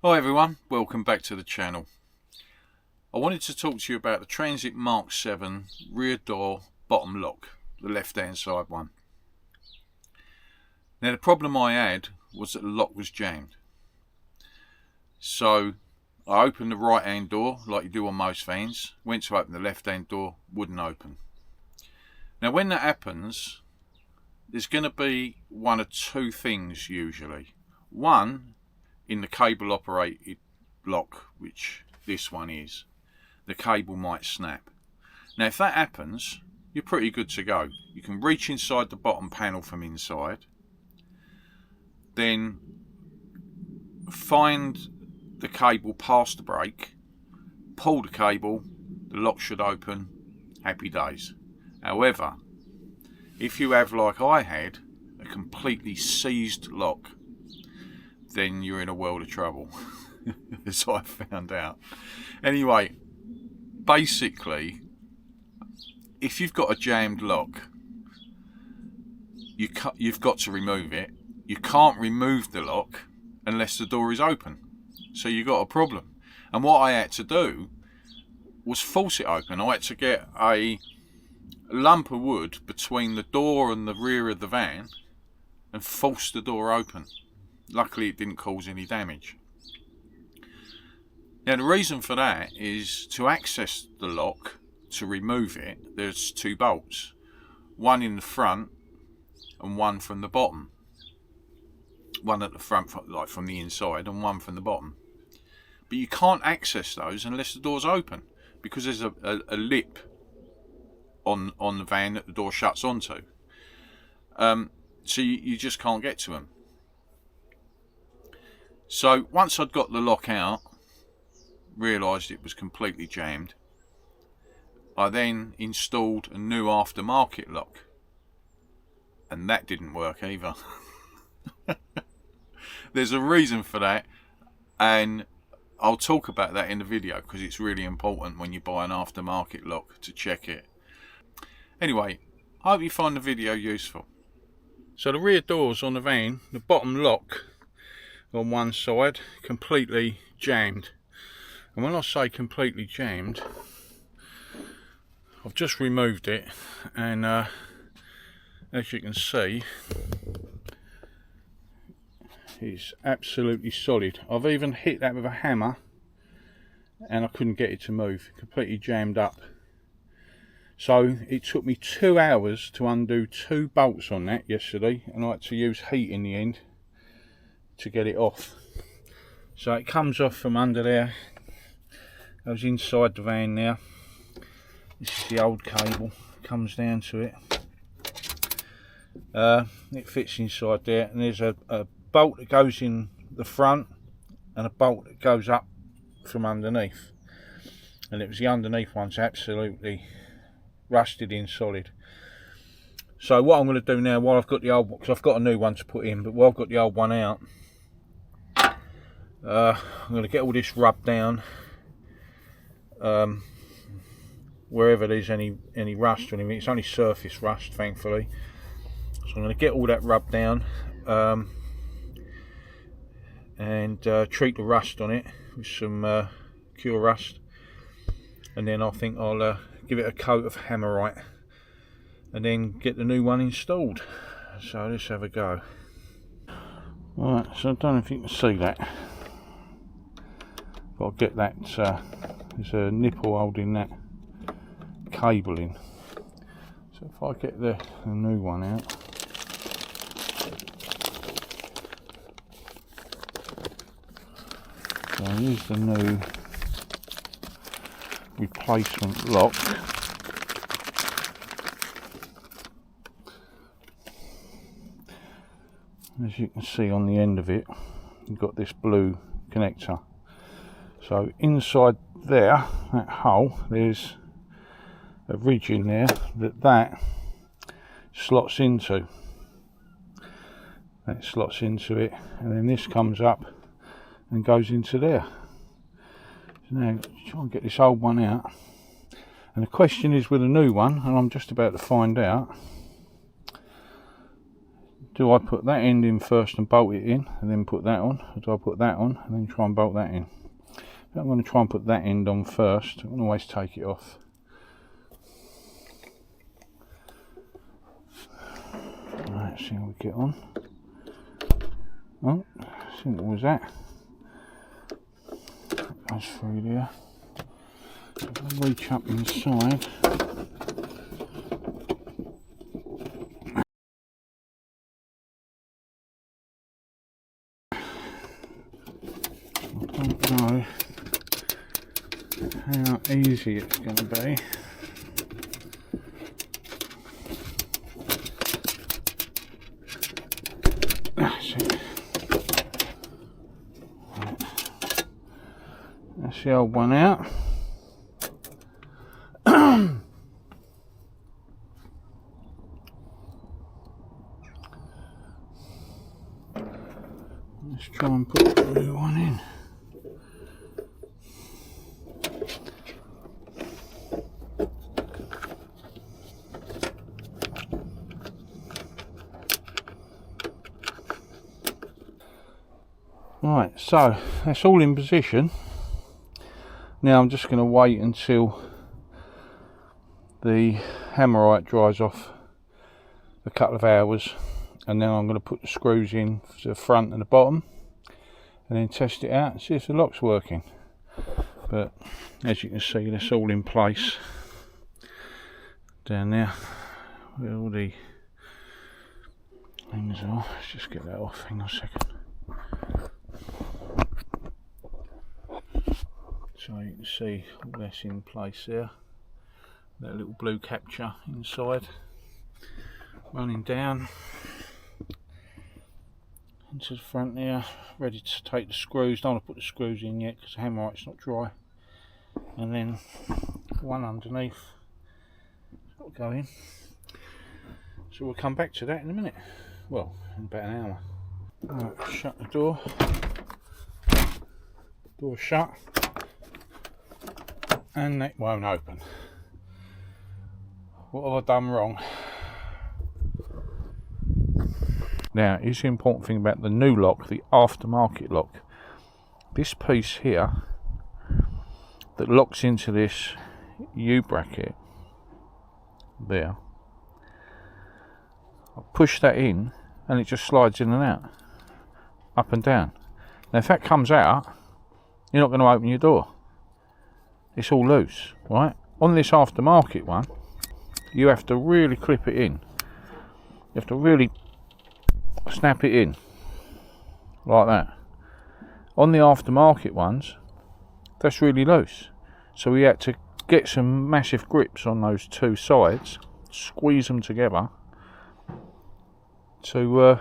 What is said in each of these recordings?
Hi everyone, welcome back to the channel. I wanted to talk to you about the Transit Mark 7 rear door bottom lock, the left hand side one. Now the problem I had was that the lock was jammed. So I opened the right hand door like you do on most vans, went to open the left hand door, wouldn't open. Now when that happens, there's going to be one of two things usually. One, in the cable operated lock, which this one is, the cable might snap. Now if that happens, you're pretty good to go. You can reach inside the bottom panel from inside, then find the cable past the brake, pull the cable, the lock should open, happy days. However, if you have, like I had, a completely seized lock, then you're in a world of trouble, as I found out. Anyway, basically, if you've got a jammed lock, you've got to remove it. You can't remove the lock unless the door is open, so you've got a problem. And what I had to do was force it open. I had to get a lump of wood between the door and the rear of the van and force the door open. Luckily it didn't cause any damage. Now the reason for that is to access the lock, to remove it, there's two bolts. One in the front and one from the bottom. One at the front, like from the inside, and one from the bottom. But you can't access those unless the door's open, because there's a lip on the van that the door shuts onto. So you just can't get to them. So once I'd got the lock out, realised it was completely jammed, I then installed a new aftermarket lock, and that didn't work either. There's a reason for that, and I'll talk about that in the video because it's really important when you buy an aftermarket lock to check it. Anyway, I hope you find the video useful. So the rear doors on the van, the bottom lock on one side, completely jammed. And when I say completely jammed, I've just removed it, and as you can see, it's absolutely solid. I've even hit that with a hammer and I couldn't get it to move, completely jammed up. So it took me 2 hours to undo 2 bolts on that yesterday, and I had to use heat in the end to get it off. So it comes off from under there, goes inside the van now. This is the old cable, comes down to it. It fits inside there, and there's a bolt that goes in the front and a bolt that goes up from underneath. And it was the underneath one's absolutely rusted in solid. So what I'm going to do now, while I've got the old one, because I've got a new one to put in, but while I've got the old one out, I'm going to get all this rubbed down, wherever there's any rust or anything. It's only surface rust, thankfully. So I'm going to get all that rubbed down, and treat the rust on it with some Cure Rust, and then I think I'll give it a coat of Hammerite and then get the new one installed. So let's have a go. Alright, so I don't know if you can see that, but I'll get that, there's a nipple holding that cable in. So if I get the new one out, so I'll use the new replacement lock. As you can see on the end of it, you've got this blue connector. So inside there, that hole, there's a ridge in there that slots into. That slots into it, and then this comes up and goes into there. So now try and get this old one out, and the question is with a new one, and I'm just about to find out, Do I put that end in first and bolt it in and then put that on, or do I put that on and then try and bolt that in? I'm going to try and put that end on first. I can always take it off. Right, see how we get on. Oh, simple as that. That goes through there. If I reach up inside, I don't know how easy it's going to be. That's it. Right. That's the old one out. Let's try and put the new one in. Right, so that's all in position. Now I'm just going to wait until the hammerite dries off a couple of hours, and then I'm going to put the screws in to the front and the bottom and then test it out and see if the lock's working. But as you can see, that's all in place down there where all the things are. Let's just get that off. Hang on a second. So you can see all that's in place there. That little blue capture inside, running down into the front there, ready to take the screws. Don't want to put the screws in yet because the hammerite's not dry. And then one underneath, that'll go in. So we'll come back to that in a minute. Well, in about an hour. Right, shut the door. Door shut. And that won't open. What have I done wrong? Now, here's the important thing about the new lock, the aftermarket lock. This piece here that locks into this U-bracket there, I push that in and it just slides in and out, up and down. Now if that comes out, you're not going to open your door. It's all loose, right? On this aftermarket one, you have to really clip it in. You have to really snap it in like that. On the aftermarket ones, that's really loose, so we had to get some massive grips on those two sides, squeeze them together to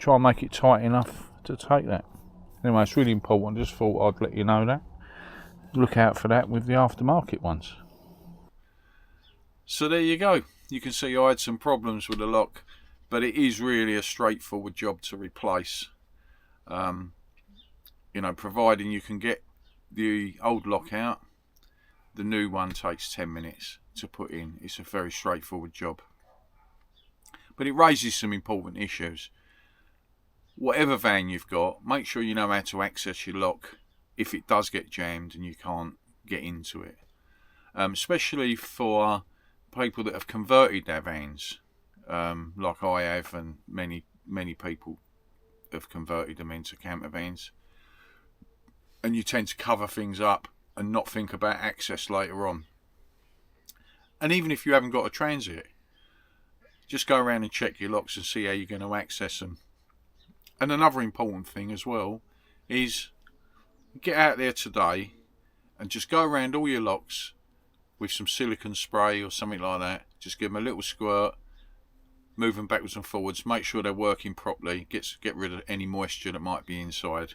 try and make it tight enough to take that. Anyway, it's really important. I just thought I'd let you know that. Look out for that with the aftermarket ones. So there you go. You can see I had some problems with the lock, but it is really a straightforward job to replace. You know, providing you can get the old lock out, the new one takes 10 minutes to put in. It's a very straightforward job, but it raises some important issues. Whatever van you've got, make sure you know how to access your lock if it does get jammed and you can't get into it, especially for people that have converted their vans, like I have, and many people have converted them into camper vans, and you tend to cover things up and not think about access later on. And even if you haven't got a transit, just go around and check your locks and see how you're going to access them. And another important thing as well is get out there today and just go around all your locks with some silicone spray or something like that. Just give them a little squirt, move them backwards and forwards, make sure they're working properly, get rid of any moisture that might be inside.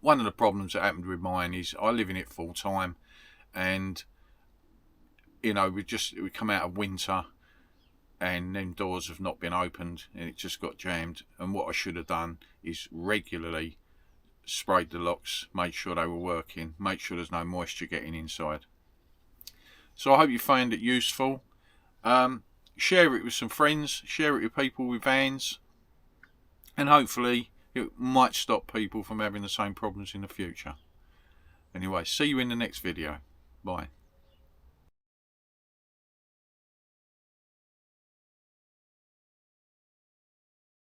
One of the problems that happened with mine is I live in it full time, and you know, we come out of winter and them doors have not been opened and it just got jammed. And what I should have done is regularly sprayed the locks, made sure they were working, make sure there's no moisture getting inside. So I hope you found it useful. share it with some friends, share it with people with vans, and hopefully it might stop people from having the same problems in the future. Anyway, see you in the next video. Bye.